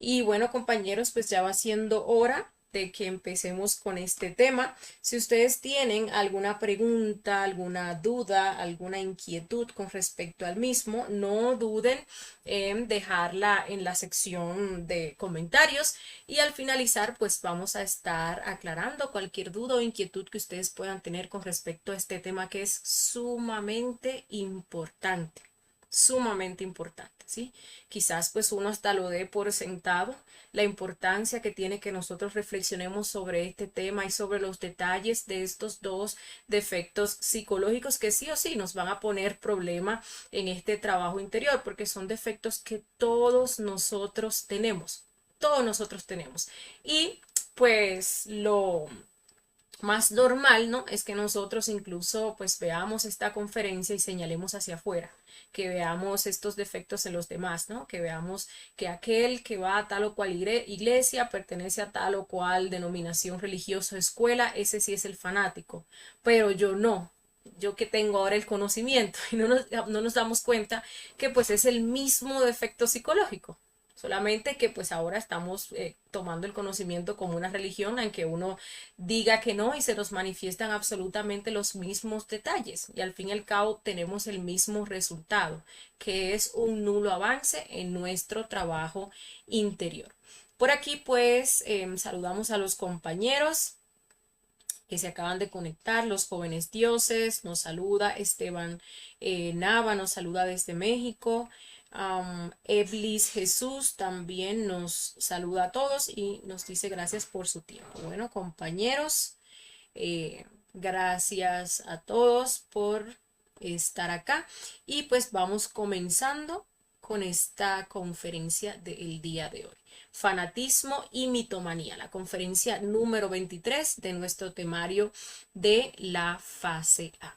Y bueno, compañeros, pues ya va siendo hora de que empecemos con este tema. Si ustedes tienen alguna pregunta, alguna duda, alguna inquietud con respecto al mismo, no duden en dejarla en la sección de comentarios y al finalizar, pues vamos a estar aclarando cualquier duda o inquietud que ustedes puedan tener con respecto a este tema que es sumamente importante. Sumamente importante, ¿sí? Quizás pues uno hasta lo dé por sentado, la importancia que tiene que nosotros reflexionemos sobre este tema y sobre los detalles de estos dos defectos psicológicos que sí o sí nos van a poner problema en este trabajo interior, porque son defectos que todos nosotros tenemos. Y pues lo más normal, ¿no? Es que nosotros incluso pues veamos esta conferencia y señalemos hacia afuera, que veamos estos defectos en los demás, ¿no? Que veamos que aquel que va a tal o cual iglesia pertenece a tal o cual denominación religiosa o escuela, ese sí es el fanático, pero yo no. Yo que tengo ahora el conocimiento y no nos damos cuenta que pues es el mismo defecto psicológico. Solamente que pues ahora estamos tomando el conocimiento como una religión, aunque uno diga que no y se nos manifiestan absolutamente los mismos detalles y al fin y al cabo tenemos el mismo resultado, que es un nulo avance en nuestro trabajo interior. Por aquí pues saludamos a los compañeros que se acaban de conectar, los jóvenes dioses, nos saluda Esteban Nava, nos saluda desde México. Eblis Jesús también nos saluda a todos y nos dice gracias por su tiempo. Bueno, compañeros, gracias a todos por estar acá y pues vamos comenzando con esta conferencia del día de hoy. Fanatismo y mitomanía, la conferencia número 23 de nuestro temario de la fase A.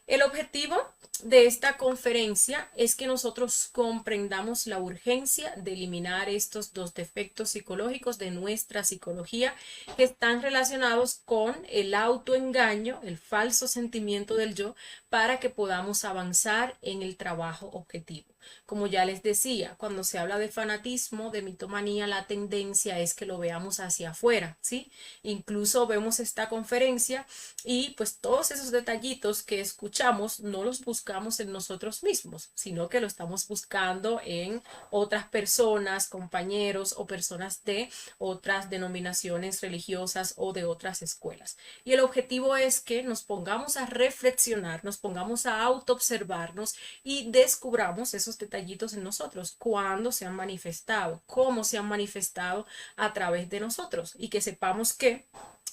El objetivo de esta conferencia es que nosotros comprendamos la urgencia de eliminar estos dos defectos psicológicos de nuestra psicología que están relacionados con el autoengaño, el falso sentimiento del yo, para que podamos avanzar en el trabajo objetivo. Como ya les decía, cuando se habla de fanatismo, de mitomanía, la tendencia es que lo veamos hacia afuera, ¿sí? Incluso vemos esta conferencia y pues todos esos detallitos que escuchamos no los buscamos en nosotros mismos, sino que lo estamos buscando en otras personas, compañeros o personas de otras denominaciones religiosas o de otras escuelas. Y el objetivo es que nos pongamos a reflexionar, nos pongamos a autoobservarnos y descubramos esos detallitos en nosotros, cuándo se han manifestado, cómo se han manifestado a través de nosotros y que sepamos que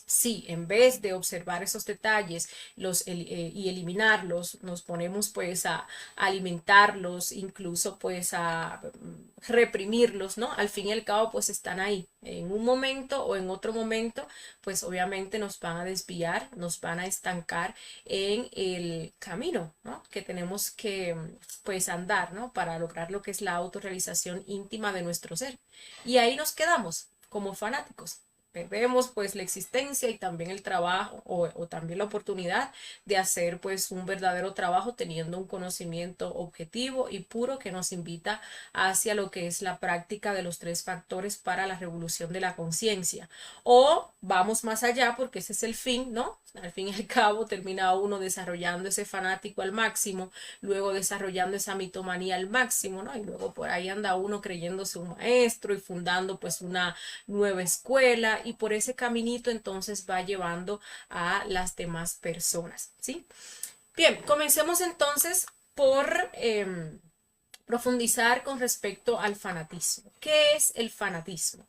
si en vez de observar esos detalles y eliminarlos, nos ponemos pues a alimentarlos, incluso pues a reprimirlos, ¿no? Al fin y al cabo pues están ahí. En un momento o en otro momento pues obviamente nos van a desviar, nos van a estancar en el camino, ¿no? Que tenemos que pues andar, ¿no? Para lograr lo que es la autorrealización íntima de nuestro ser. Y ahí nos quedamos como fanáticos. Vemos pues la existencia y también el trabajo o también la oportunidad de hacer pues un verdadero trabajo teniendo un conocimiento objetivo y puro que nos invita hacia lo que es la práctica de los tres factores para la revolución de la conciencia. O vamos más allá porque ese es el fin, ¿no? Al fin y al cabo termina uno desarrollando ese fanático al máximo, luego desarrollando esa mitomanía al máximo, ¿no? Y luego por ahí anda uno creyéndose un maestro y fundando pues una nueva escuela y por ese caminito entonces va llevando a las demás personas, ¿sí? Bien, comencemos entonces por profundizar con respecto al fanatismo. ¿Qué es el fanatismo?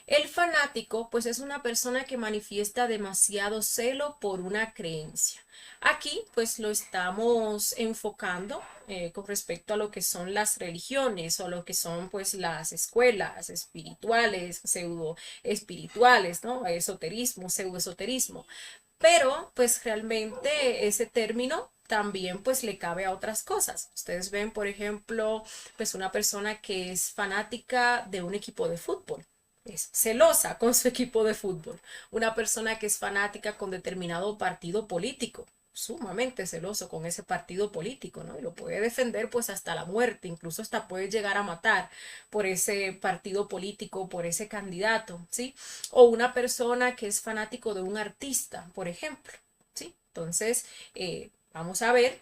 El fanático, pues es una persona que manifiesta demasiado celo por una creencia. Aquí, pues lo estamos enfocando con respecto a lo que son las religiones o lo que son, pues, las escuelas espirituales, pseudo espirituales, ¿no? Esoterismo, pseudoesoterismo. Pero, pues, realmente ese término también pues le cabe a otras cosas. Ustedes ven, por ejemplo, pues una persona que es fanática de un equipo de fútbol. Es celosa con su equipo de fútbol. Una persona que es fanática con determinado partido político. sumamente celoso con ese partido político, ¿no? Y lo puede defender pues hasta la muerte, incluso hasta puede llegar a matar por ese partido político, por ese candidato, ¿sí? O una persona que es fanático de un artista, por ejemplo, ¿sí? Entonces, vamos a ver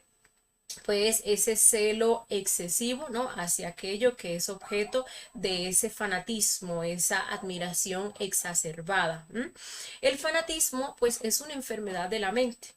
pues ese celo excesivo, ¿no? Hacia aquello que es objeto de ese fanatismo, esa admiración exacerbada. ¿M? El fanatismo, pues, es una enfermedad de la mente.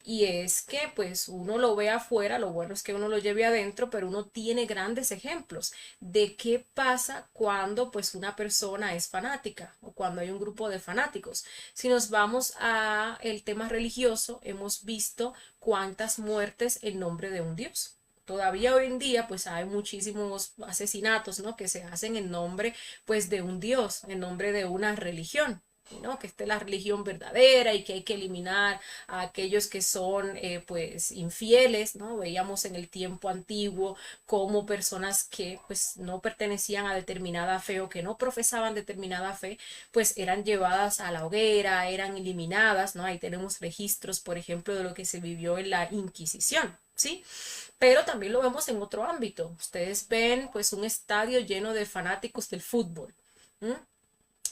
Y es que pues uno lo ve afuera, lo bueno es que uno lo lleve adentro, pero uno tiene grandes ejemplos de qué pasa cuando pues una persona es fanática o cuando hay un grupo de fanáticos. Si nos vamos a el tema religioso, hemos visto cuántas muertes en nombre de un dios. Todavía hoy en día pues hay muchísimos asesinatos, ¿no? Que se hacen en nombre pues de un dios, en nombre de una religión. ¿No? Que esta es la religión verdadera y que hay que eliminar a aquellos que son pues infieles, ¿no? Veíamos en el tiempo antiguo como personas que pues no pertenecían a determinada fe o que no profesaban determinada fe, pues eran llevadas a la hoguera, eran eliminadas, ¿no? Ahí tenemos registros, por ejemplo, de lo que se vivió en la Inquisición, ¿sí? Pero también lo vemos en otro ámbito. Ustedes ven pues un estadio lleno de fanáticos del fútbol. ¿Mm?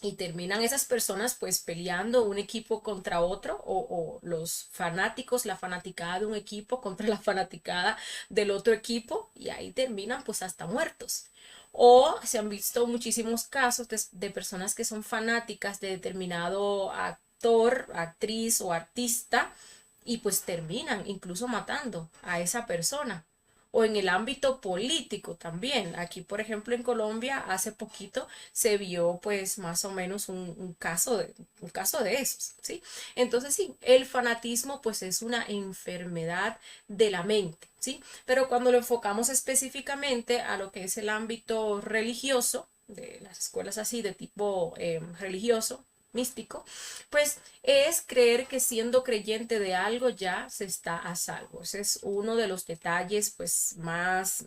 Y terminan esas personas pues peleando un equipo contra otro o los fanáticos, la fanaticada de un equipo contra la fanaticada del otro equipo y ahí terminan pues hasta muertos. O se han visto muchísimos casos de personas que son fanáticas de determinado actor, actriz o artista y pues terminan incluso matando a esa persona. O en el ámbito político también. Aquí, por ejemplo, en Colombia, hace poquito se vio pues más o menos un caso de esos, ¿sí? Entonces sí, el fanatismo pues es una enfermedad de la mente, ¿sí? Pero cuando lo enfocamos específicamente a lo que es el ámbito religioso, de las escuelas así de tipo religioso, místico, pues es creer que siendo creyente de algo ya se está a salvo. Ese es uno de los detalles pues más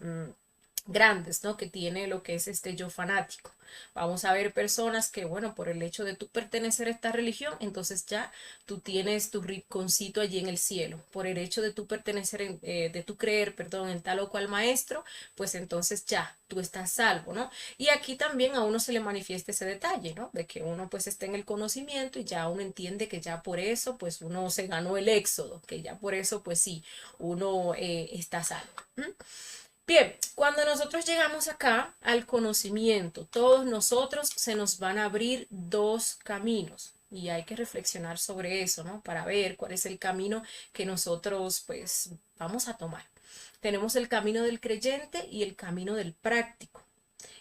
grandes, ¿no? Que tiene lo que es este yo fanático. Vamos a ver personas que, bueno, por el hecho de tú pertenecer a esta religión, entonces ya tú tienes tu rinconcito allí en el cielo. Por el hecho de tú pertenecer, de tú creer, perdón, en tal o cual maestro, pues entonces ya tú estás salvo, ¿no? Y aquí también a uno se le manifiesta ese detalle, ¿no? De que uno pues está en el conocimiento y ya uno entiende que ya por eso pues uno se ganó el éxodo, que ya por eso pues sí, uno está salvo. ¿Mm? Bien, cuando nosotros llegamos acá al conocimiento, todos nosotros se nos van a abrir dos caminos y hay que reflexionar sobre eso, ¿no? Para ver cuál es el camino que nosotros pues vamos a tomar. Tenemos el camino del creyente y el camino del práctico.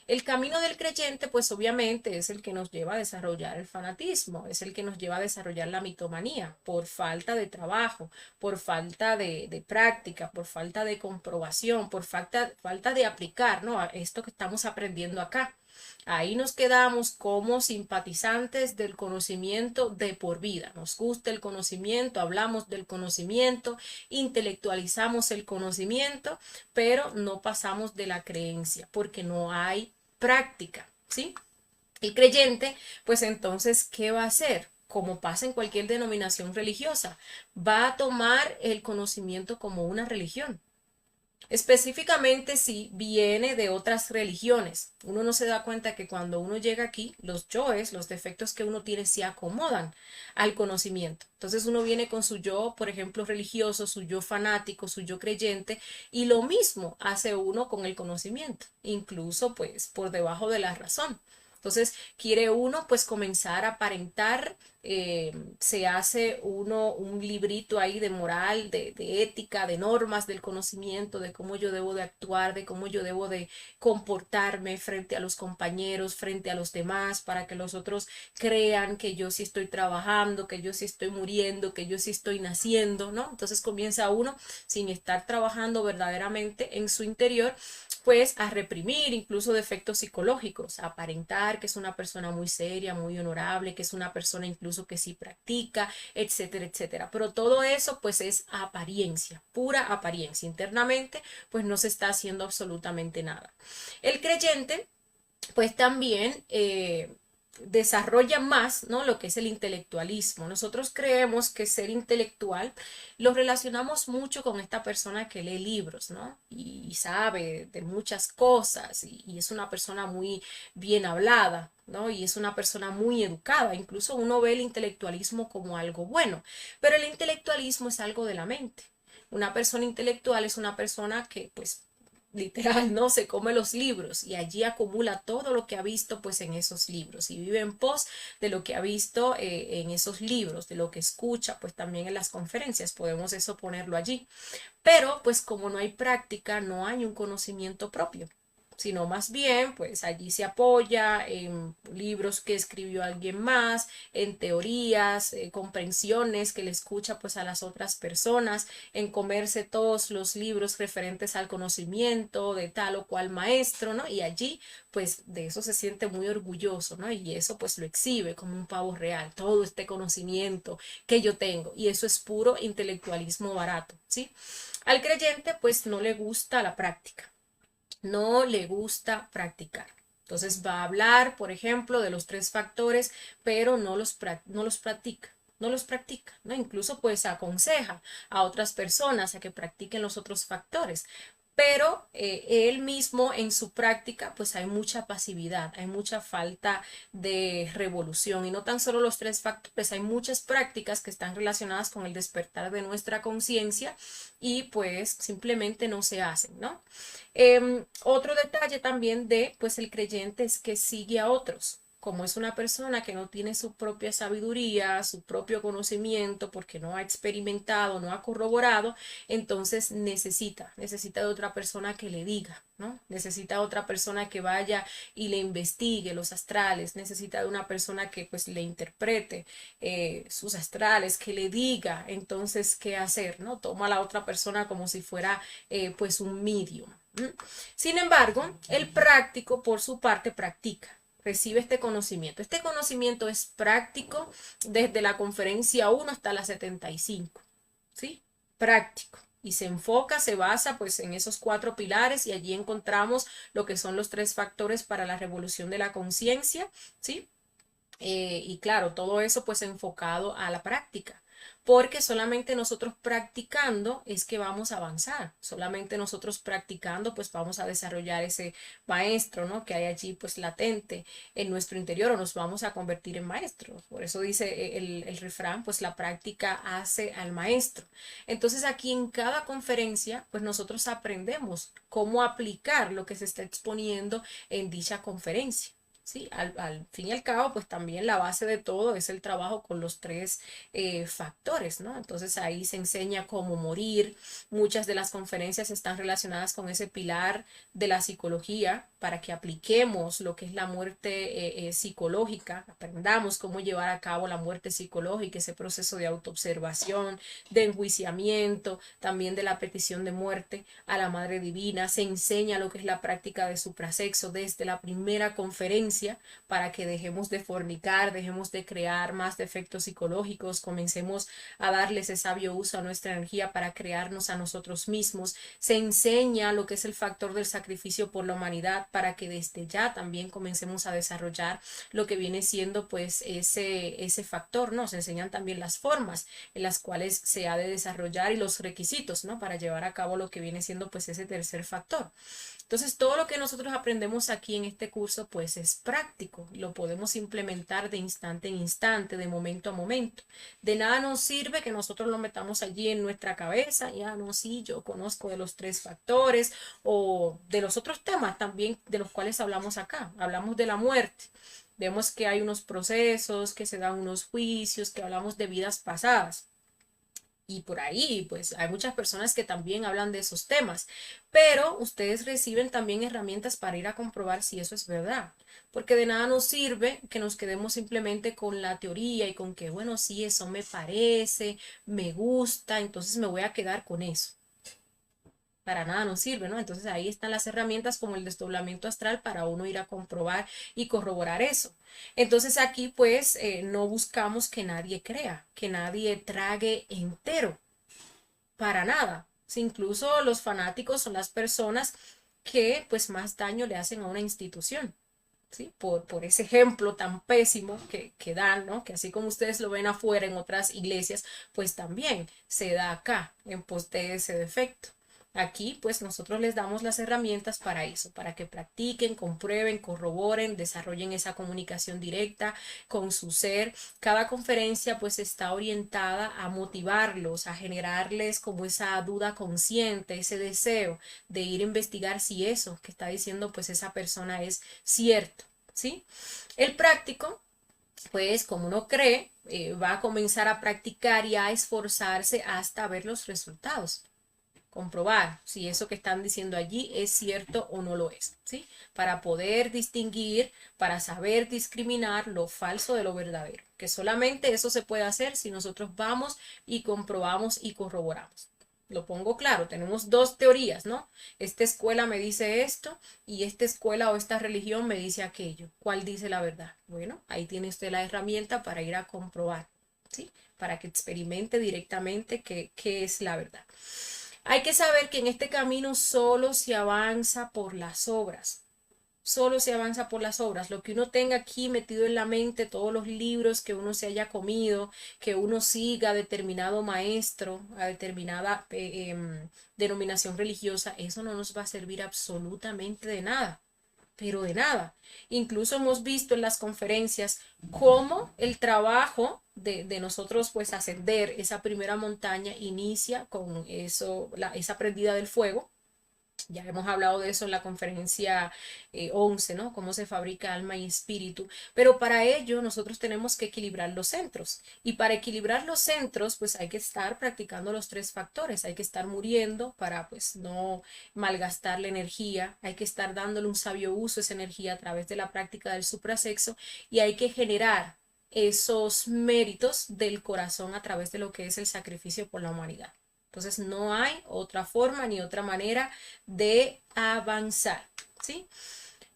El camino del creyente, pues obviamente es el que nos lleva a desarrollar el fanatismo, es el que nos lleva a desarrollar la mitomanía por falta de trabajo, por falta de práctica, por falta de comprobación, por falta de aplicar, ¿no? A esto que estamos aprendiendo acá. Ahí nos quedamos como simpatizantes del conocimiento de por vida. Nos gusta el conocimiento, hablamos del conocimiento, intelectualizamos el conocimiento, pero no pasamos de la creencia porque no hay práctica, ¿sí? El creyente, pues entonces, ¿qué va a hacer? Como pasa en cualquier denominación religiosa, va a tomar el conocimiento como una religión. Específicamente si viene de otras religiones. Uno no se da cuenta que cuando uno llega aquí, los yoes, los defectos que uno tiene, se acomodan al conocimiento. Entonces uno viene con su yo, por ejemplo, religioso, su yo fanático, su yo creyente, y lo mismo hace uno con el conocimiento, incluso pues por debajo de la razón. Entonces quiere uno pues comenzar a aparentar, se hace uno un librito ahí de moral, de ética, de normas del conocimiento, de cómo yo debo de actuar, de cómo yo debo de comportarme frente a los compañeros, frente a los demás, para que los otros crean que yo sí estoy trabajando, que yo sí estoy muriendo, que yo sí estoy naciendo, ¿no? Entonces comienza uno sin estar trabajando verdaderamente en su interior pues a reprimir incluso defectos psicológicos, a aparentar que es una persona muy seria, muy honorable, que es una persona incluso que sí practica, etcétera, etcétera. Pero todo eso pues es apariencia, pura apariencia. Internamente pues no se está haciendo absolutamente nada. El creyente pues también desarrolla más, ¿no? Lo que es el intelectualismo. Nosotros creemos que ser intelectual lo relacionamos mucho con esta persona que lee libros, ¿no? Y sabe de muchas cosas y es una persona muy bien hablada, ¿no? Y es una persona muy educada. Incluso uno ve el intelectualismo como algo bueno, pero el intelectualismo es algo de la mente. Una persona intelectual es una persona que, pues, literal, ¿no? Se come los libros y allí acumula todo lo que ha visto pues en esos libros y vive en pos de lo que ha visto en esos libros, de lo que escucha pues también en las conferencias, podemos eso ponerlo allí. Pero pues como no hay práctica, no hay un conocimiento propio, sino más bien pues allí se apoya en libros que escribió alguien más, en teorías, comprensiones que le escucha pues a las otras personas, en comerse todos los libros referentes al conocimiento de tal o cual maestro, ¿no? Y allí pues de eso se siente muy orgulloso, ¿no? Y eso pues lo exhibe como un pavo real, todo este conocimiento que yo tengo, y eso es puro intelectualismo barato, ¿sí? Al creyente pues no le gusta la práctica, no le gusta practicar. Entonces va a hablar, por ejemplo, de los tres factores, pero no los practica. No los practica, ¿no? Incluso pues aconseja a otras personas a que practiquen los otros factores, pero él mismo en su práctica pues hay mucha pasividad, hay mucha falta de revolución, y no tan solo los tres factores, hay muchas prácticas que están relacionadas con el despertar de nuestra conciencia y pues simplemente no se hacen, ¿no? Otro detalle también de pues el creyente es que sigue a otros. Como es una persona que no tiene su propia sabiduría, su propio conocimiento, porque no ha experimentado, no ha corroborado, entonces necesita de otra persona que le diga, ¿no? Necesita de otra persona que vaya y le investigue los astrales, necesita de una persona que pues le interprete sus astrales, que le diga entonces qué hacer, ¿no? Toma a la otra persona como si fuera pues un medium. Sin embargo, el práctico por su parte practica, recibe este conocimiento. Este conocimiento es práctico desde la conferencia 1 hasta la 75, ¿sí? Práctico. Y se enfoca, se basa pues en esos cuatro pilares, y allí encontramos lo que son los tres factores para la revolución de la conciencia, ¿sí? Y claro, todo eso pues enfocado a la práctica, porque solamente nosotros practicando es que vamos a avanzar, solamente nosotros practicando pues vamos a desarrollar ese maestro, ¿no? Que hay allí pues latente en nuestro interior, o nos vamos a convertir en maestros. Por eso dice el refrán, pues la práctica hace al maestro. Entonces aquí en cada conferencia pues nosotros aprendemos cómo aplicar lo que se está exponiendo en dicha conferencia. Sí, al fin y al cabo, pues también la base de todo es el trabajo con los tres factores, ¿no? Entonces ahí se enseña cómo morir. Muchas de las conferencias están relacionadas con ese pilar de la psicología, para que apliquemos lo que es la muerte psicológica, aprendamos cómo llevar a cabo la muerte psicológica, ese proceso de autoobservación, de enjuiciamiento, también de la petición de muerte a la Madre Divina. Se enseña lo que es la práctica de suprasexo desde la primera conferencia, para que dejemos de fornicar, dejemos de crear más defectos psicológicos, comencemos a darle ese sabio uso a nuestra energía para crearnos a nosotros mismos. Se enseña lo que es el factor del sacrificio por la humanidad, para que desde ya también comencemos a desarrollar lo que viene siendo pues ese factor, ¿no? Se enseñan también las formas en las cuales se ha de desarrollar y los requisitos, ¿no? Para llevar a cabo lo que viene siendo pues ese tercer factor. Entonces, todo lo que nosotros aprendemos aquí en este curso, pues es práctico, lo podemos implementar de instante en instante, de momento a momento. De nada nos sirve que nosotros lo metamos allí en nuestra cabeza, ya no, sí, yo conozco de los tres factores, o de los otros temas también de los cuales hablamos acá. Hablamos de la muerte. Vemos que hay unos procesos, que se dan unos juicios, que hablamos de vidas pasadas. Y por ahí, pues hay muchas personas que también hablan de esos temas, pero ustedes reciben también herramientas para ir a comprobar si eso es verdad, porque de nada nos sirve que nos quedemos simplemente con la teoría y con que, bueno, sí, eso me parece, me gusta, entonces me voy a quedar con eso. Para nada nos sirve, ¿no? Entonces ahí están las herramientas como el desdoblamiento astral, para uno ir a comprobar y corroborar eso. Entonces aquí pues no buscamos que nadie crea, que nadie trague entero, para nada. Si incluso los fanáticos son las personas que pues más daño le hacen a una institución. ¿sí? Por ese ejemplo tan pésimo que dan, ¿no? Que así como ustedes lo ven afuera en otras iglesias, pues también se da acá en pos de ese defecto. Aquí, pues nosotros les damos las herramientas para eso, para que practiquen, comprueben, corroboren, desarrollen esa comunicación directa con su ser. Cada conferencia, pues, está orientada a motivarlos, a generarles como esa duda consciente, ese deseo de ir a investigar si eso que está diciendo, pues, esa persona es cierto, ¿sí? El práctico, pues, como uno cree, va a comenzar a practicar y a esforzarse hasta ver los resultados, comprobar si eso que están diciendo allí es cierto o no lo es, ¿sí? Para poder distinguir, para saber discriminar lo falso de lo verdadero, que solamente eso se puede hacer si nosotros vamos y comprobamos y corroboramos. Lo pongo claro, tenemos dos teorías, ¿no? Esta escuela me dice esto y esta escuela o esta religión me dice aquello. ¿Cuál dice la verdad? Bueno, ahí tiene usted la herramienta para ir a comprobar, ¿sí? Para que experimente directamente qué es la verdad. Hay que saber que en este camino solo se avanza por las obras. Solo se avanza por las obras. Lo que uno tenga aquí metido en la mente, todos los libros que uno se haya comido, que uno siga a determinado maestro, a determinada denominación religiosa, eso no nos va a servir absolutamente de nada, pero de nada. Incluso hemos visto en las conferencias cómo el trabajo de nosotros pues ascender esa primera montaña inicia con eso, esa prendida del fuego. Ya hemos hablado de eso en la conferencia 11, ¿no? Cómo se fabrica alma y espíritu. Pero para ello nosotros tenemos que equilibrar los centros. Y para equilibrar los centros, pues hay que estar practicando los tres factores. Hay que estar muriendo para pues no malgastar la energía. Hay que estar dándole un sabio uso a esa energía a través de la práctica del suprasexo. Y hay que generar esos méritos del corazón a través de lo que es el sacrificio por la humanidad. Entonces no hay otra forma ni otra manera de avanzar, ¿sí?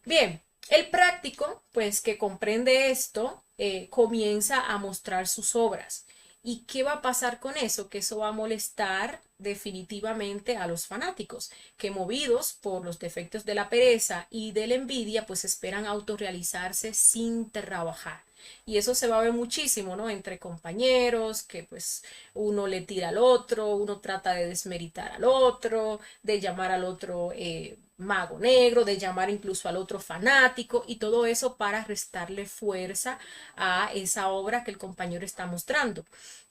Bien, el práctico, pues que comprende esto, comienza a mostrar sus obras. ¿Y qué va a pasar con eso? Que eso va a molestar definitivamente a los fanáticos, que movidos por los defectos de la pereza y de la envidia, pues esperan autorrealizarse sin trabajar. Y eso se va a ver muchísimo, ¿no? Entre compañeros, que pues uno le tira al otro, uno trata de desmeritar al otro, de llamar al otro mago negro, de llamar incluso al otro fanático y todo eso para restarle fuerza a esa obra que el compañero está mostrando.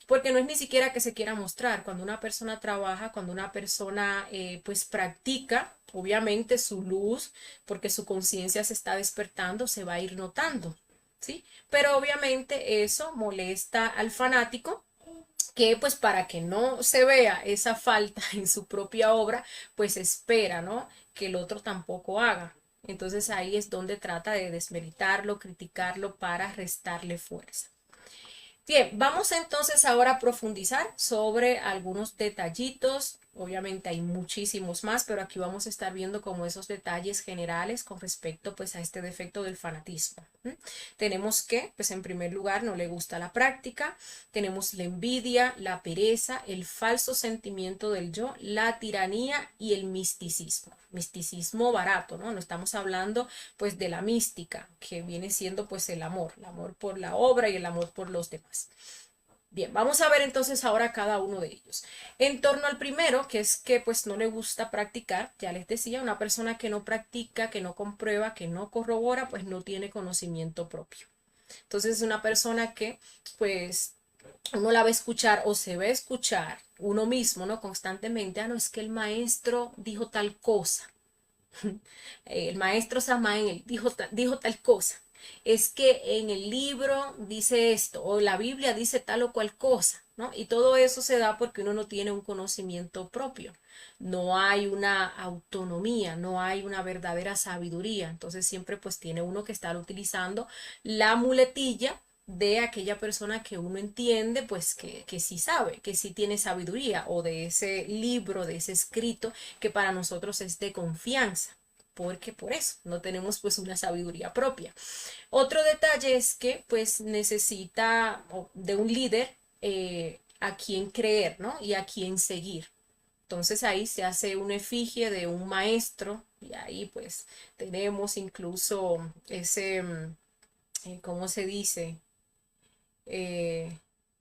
Porque no es ni siquiera que se quiera mostrar. Cuando una persona trabaja, cuando una persona pues practica, obviamente su luz, porque su conciencia se está despertando, se va a ir notando, ¿sí? Pero obviamente eso molesta al fanático, que pues para que no se vea esa falta en su propia obra, pues espera, ¿no? Que el otro tampoco haga. Entonces ahí es donde trata de desmeritarlo, criticarlo para restarle fuerza. Bien, vamos entonces ahora a profundizar sobre algunos detallitos. Obviamente hay muchísimos más, pero aquí vamos a estar viendo como esos detalles generales con respecto pues a este defecto del fanatismo. Tenemos que, pues en primer lugar, no le gusta la práctica, tenemos la envidia, la pereza, el falso sentimiento del yo, la tiranía y el misticismo. Misticismo barato, ¿no? No estamos hablando pues de la mística, que viene siendo pues el amor por la obra y el amor por los demás. Bien, vamos a ver entonces ahora cada uno de ellos. En torno al primero, que es que pues no le gusta practicar, ya les decía, una persona que no practica, que no comprueba, que no corrobora, pues no tiene conocimiento propio. Entonces es una persona que pues uno la va a escuchar o se va a escuchar uno mismo, ¿no? Constantemente, no, es que el maestro dijo tal cosa. El maestro Samael dijo tal cosa. Es que en el libro dice esto, o la Biblia dice tal o cual cosa, ¿no? Y todo eso se da porque uno no tiene un conocimiento propio. No hay una autonomía, no hay una verdadera sabiduría. Entonces siempre pues tiene uno que estar utilizando la muletilla de aquella persona que uno entiende, pues que sí sabe, que sí tiene sabiduría, o de ese libro, de ese escrito que para nosotros es de confianza, porque por eso no tenemos pues una sabiduría propia. Otro detalle es que pues necesita de un líder a quien creer, ¿no? Y a quien seguir. Entonces ahí se hace una efigie de un maestro Y ahí pues tenemos incluso ese, ¿cómo se dice? eh,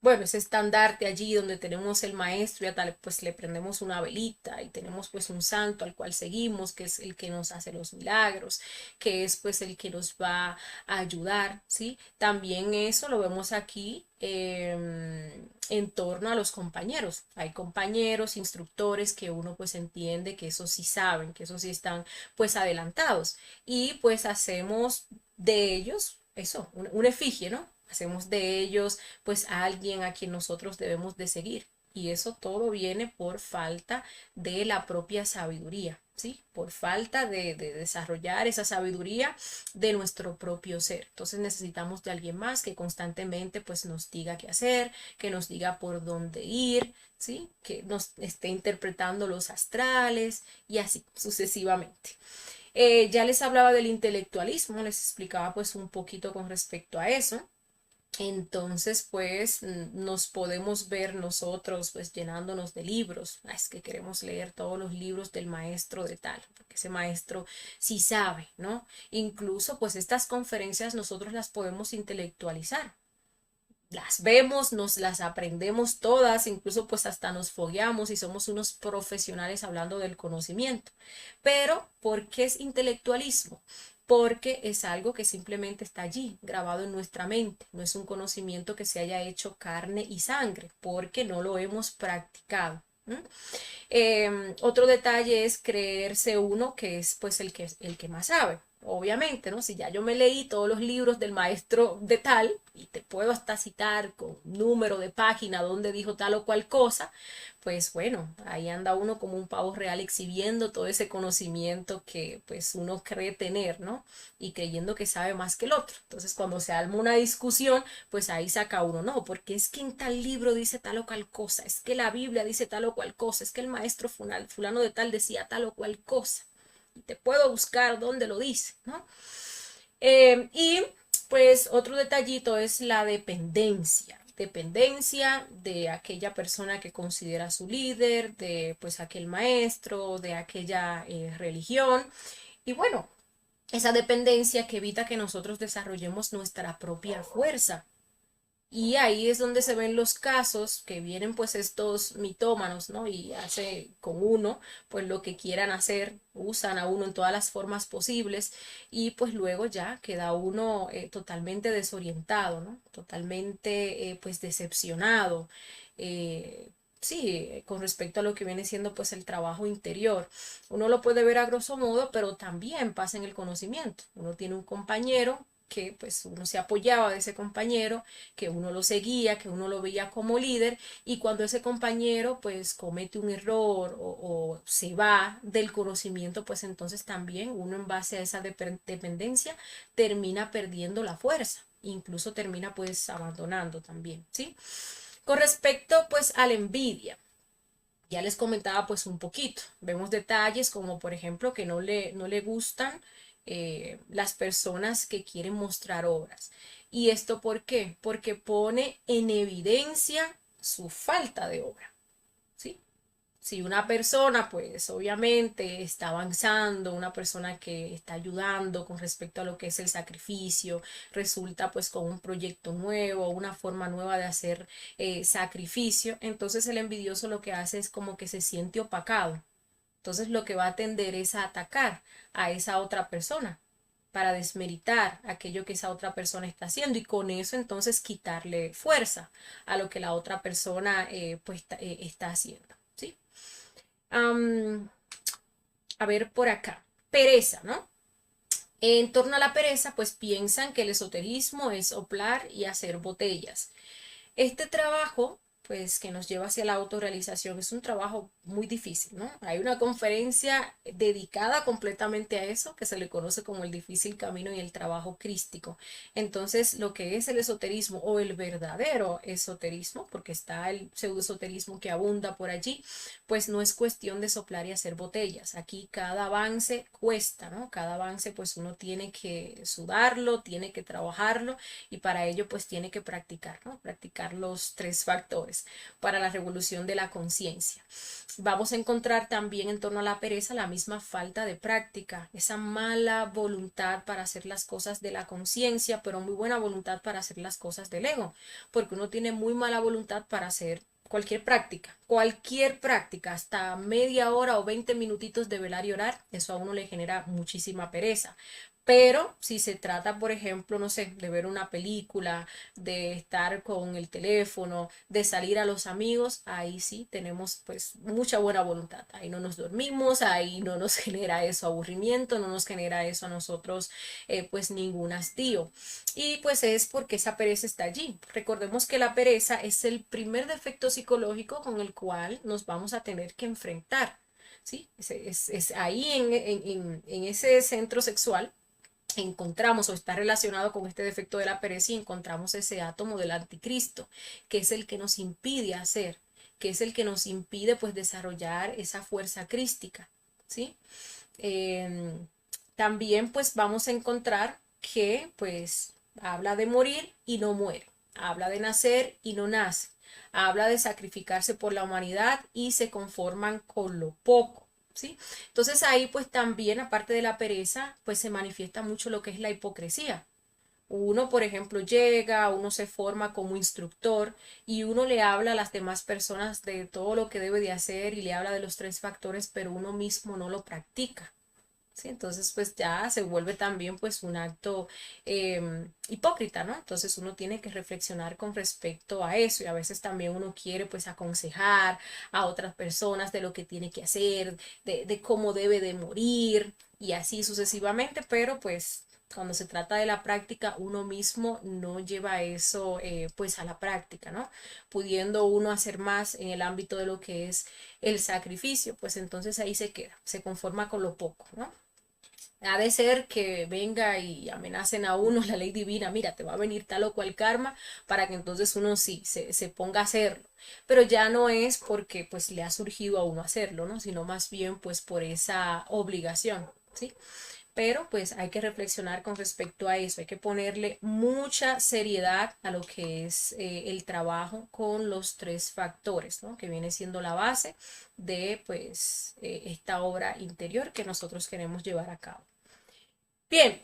bueno, ese estandarte allí donde tenemos el maestro y a tal, pues le prendemos una velita y tenemos pues un santo al cual seguimos, que es el que nos hace los milagros, que es pues el que nos va a ayudar, ¿sí? También eso lo vemos aquí en torno a los compañeros. Hay compañeros, instructores que uno pues entiende que eso sí saben, que eso sí están pues adelantados y pues hacemos de ellos eso, una efigie, ¿no? Hacemos de ellos pues a alguien a quien nosotros debemos de seguir. Y eso todo viene por falta de la propia sabiduría, ¿sí? Por falta de desarrollar esa sabiduría de nuestro propio ser. Entonces necesitamos de alguien más que constantemente pues nos diga qué hacer, que nos diga por dónde ir, ¿sí? Que nos esté interpretando los astrales y así sucesivamente. Ya les hablaba del intelectualismo, les explicaba pues un poquito con respecto a eso. Entonces, pues nos podemos ver nosotros pues llenándonos de libros. Es que queremos leer todos los libros del maestro de tal, porque ese maestro sí sabe, ¿no? Incluso pues estas conferencias nosotros las podemos intelectualizar. Las vemos, nos las aprendemos todas, incluso pues hasta nos fogueamos y somos unos profesionales hablando del conocimiento. Pero, ¿por qué es intelectualismo? Porque es algo que simplemente está allí, grabado en nuestra mente. No es un conocimiento que se haya hecho carne y sangre, porque no lo hemos practicado. Otro detalle es creerse uno que es pues el que más sabe. Obviamente, ¿no? Si ya yo me leí todos los libros del maestro de tal y te puedo hasta citar con número de página donde dijo tal o cual cosa, pues bueno, ahí anda uno como un pavo real exhibiendo todo ese conocimiento que pues uno cree tener, ¿no? Y creyendo que sabe más que el otro. Entonces, cuando se arma una discusión, pues ahí saca uno, no, porque es que en tal libro dice tal o cual cosa, es que la Biblia dice tal o cual cosa, es que el maestro fulano de tal decía tal o cual cosa. Y te puedo buscar donde lo dice, ¿no? Y pues otro detallito es la dependencia. Dependencia de aquella persona que considera su líder, de pues aquel maestro, de aquella religión. Y bueno, esa dependencia que evita que nosotros desarrollemos nuestra propia fuerza. Y ahí es donde se ven los casos que vienen pues estos mitómanos, ¿no? Y hace con uno pues lo que quieran hacer, usan a uno en todas las formas posibles y pues luego ya queda uno totalmente desorientado, ¿no? Totalmente pues decepcionado. Sí, con respecto a lo que viene siendo pues el trabajo interior. Uno lo puede ver a grosso modo, pero también pasa en el conocimiento. Uno tiene un compañero que pues uno se apoyaba de ese compañero, que uno lo seguía, que uno lo veía como líder y cuando ese compañero pues comete un error o se va del conocimiento, pues entonces también uno en base a esa dependencia termina perdiendo la fuerza, incluso termina pues abandonando también, ¿sí? Con respecto pues a la envidia. Ya les comentaba pues un poquito. Vemos detalles como por ejemplo que no le gustan las personas que quieren mostrar obras. ¿Y esto por qué? Porque pone en evidencia su falta de obra. ¿Sí? Si una persona, pues obviamente está avanzando, una persona que está ayudando con respecto a lo que es el sacrificio, resulta pues con un proyecto nuevo, una forma nueva de hacer sacrificio, entonces el envidioso lo que hace es como que se siente opacado. Entonces lo que va a tender es a atacar a esa otra persona para desmeritar aquello que esa otra persona está haciendo y con eso entonces quitarle fuerza a lo que la otra persona pues está haciendo, ¿sí? Am, a ver por acá. Pereza, ¿no? En torno a la pereza, pues piensan que el esoterismo es soplar y hacer botellas. Este trabajo, pues que nos lleva hacia la autorrealización, es un trabajo muy difícil, ¿no? Hay una conferencia dedicada completamente a eso, que se le conoce como el difícil camino y el trabajo crístico. Entonces, lo que es el esoterismo o el verdadero esoterismo, porque está el pseudoesoterismo que abunda por allí, pues no es cuestión de soplar y hacer botellas. Aquí cada avance cuesta, ¿no? Cada avance, pues uno tiene que sudarlo, tiene que trabajarlo y para ello pues tiene que practicar, ¿no? Practicar los tres factores, pues para la revolución de la conciencia. Vamos a encontrar también en torno a la pereza la misma falta de práctica, esa mala voluntad para hacer las cosas de la conciencia, pero muy buena voluntad para hacer las cosas del ego, porque uno tiene muy mala voluntad para hacer cualquier práctica, hasta media hora o 20 minutitos de velar y orar, eso a uno le genera muchísima pereza. Pero si se trata, por ejemplo, no sé, de ver una película, de estar con el teléfono, de salir a los amigos, ahí sí tenemos pues mucha buena voluntad. Ahí no nos dormimos, ahí no nos genera eso aburrimiento, no nos genera eso a nosotros pues ningún hastío. Y pues es porque esa pereza está allí. Recordemos que la pereza es el primer defecto psicológico con el cual nos vamos a tener que enfrentar. ¿Sí? Es ahí en ese centro sexual encontramos o está relacionado con este defecto de la pereza y encontramos ese átomo del anticristo, que es el que nos impide hacer, que es el que nos impide pues desarrollar esa fuerza crística, ¿sí? Em, También pues vamos a encontrar que pues habla de morir y no muere, habla de nacer y no nace, habla de sacrificarse por la humanidad y se conforman con lo poco. ¿Sí? Entonces ahí pues también, aparte de la pereza, pues se manifiesta mucho lo que es la hipocresía. Uno, por ejemplo, llega, uno se forma como instructor y uno le habla a las demás personas de todo lo que debe de hacer y le habla de los tres factores, pero uno mismo no lo practica. ¿Sí? Entonces, pues ya se vuelve también pues un acto hipócrita, ¿no? Entonces uno tiene que reflexionar con respecto a eso y a veces también uno quiere pues aconsejar a otras personas de lo que tiene que hacer, de cómo debe de morir y así sucesivamente, pero pues cuando se trata de la práctica, uno mismo no lleva eso pues a la práctica, ¿no? Pudiendo uno hacer más en el ámbito de lo que es el sacrificio, pues entonces ahí se queda, se conforma con lo poco, ¿no? Ha de ser que venga y amenacen a uno la ley divina, mira, te va a venir tal o cual karma, para que entonces uno sí se ponga a hacerlo. Pero ya no es porque pues le ha surgido a uno hacerlo, ¿no? Sino más bien pues por esa obligación, ¿sí? Pero pues hay que reflexionar con respecto a eso, hay que ponerle mucha seriedad a lo que es el trabajo con los tres factores, ¿no? Que viene siendo la base de pues esta obra interior que nosotros queremos llevar a cabo. Bien,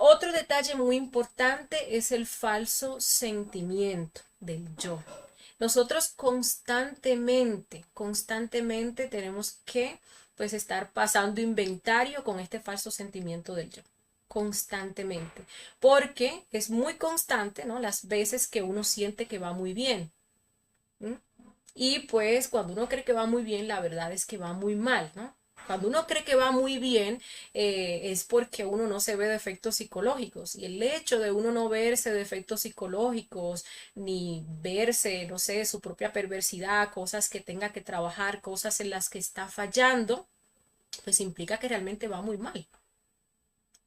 otro detalle muy importante es el falso sentimiento del yo. Nosotros constantemente tenemos que pues estar pasando inventario con este falso sentimiento del yo. Constantemente. Porque es muy constante, ¿no? Las veces que uno siente que va muy bien. ¿M? Y pues cuando uno cree que va muy bien, la verdad es que va muy mal, ¿no? Cuando uno cree que va muy bien, es porque uno no se ve defectos psicológicos. Y el hecho de uno no verse defectos psicológicos, ni verse, no sé, su propia perversidad, cosas que tenga que trabajar, cosas en las que está fallando, pues implica que realmente va muy mal.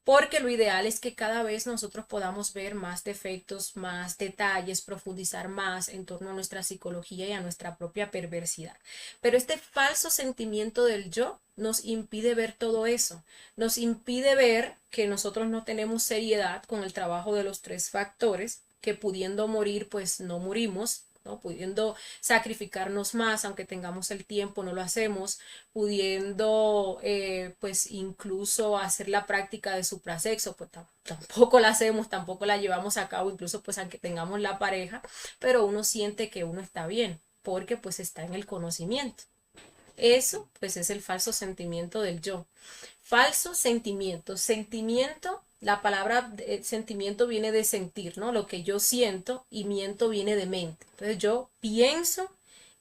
Porque lo ideal es que cada vez nosotros podamos ver más defectos, más detalles, profundizar más en torno a nuestra psicología y a nuestra propia perversidad. Pero este falso sentimiento del yo nos impide ver todo eso, nos impide ver que nosotros no tenemos seriedad con el trabajo de los tres factores, que pudiendo morir, pues no morimos, ¿no? Pudiendo sacrificarnos más, aunque tengamos el tiempo, no lo hacemos, pudiendo pues incluso hacer la práctica de suprasexo, pues tampoco la hacemos, tampoco la llevamos a cabo, incluso pues aunque tengamos la pareja, pero uno siente que uno está bien, porque pues está en el conocimiento. Eso pues es el falso sentimiento del yo. Falso sentimiento. Sentimiento, la palabra sentimiento viene de sentir, ¿no? Lo que yo siento y miento viene de mente. Entonces yo pienso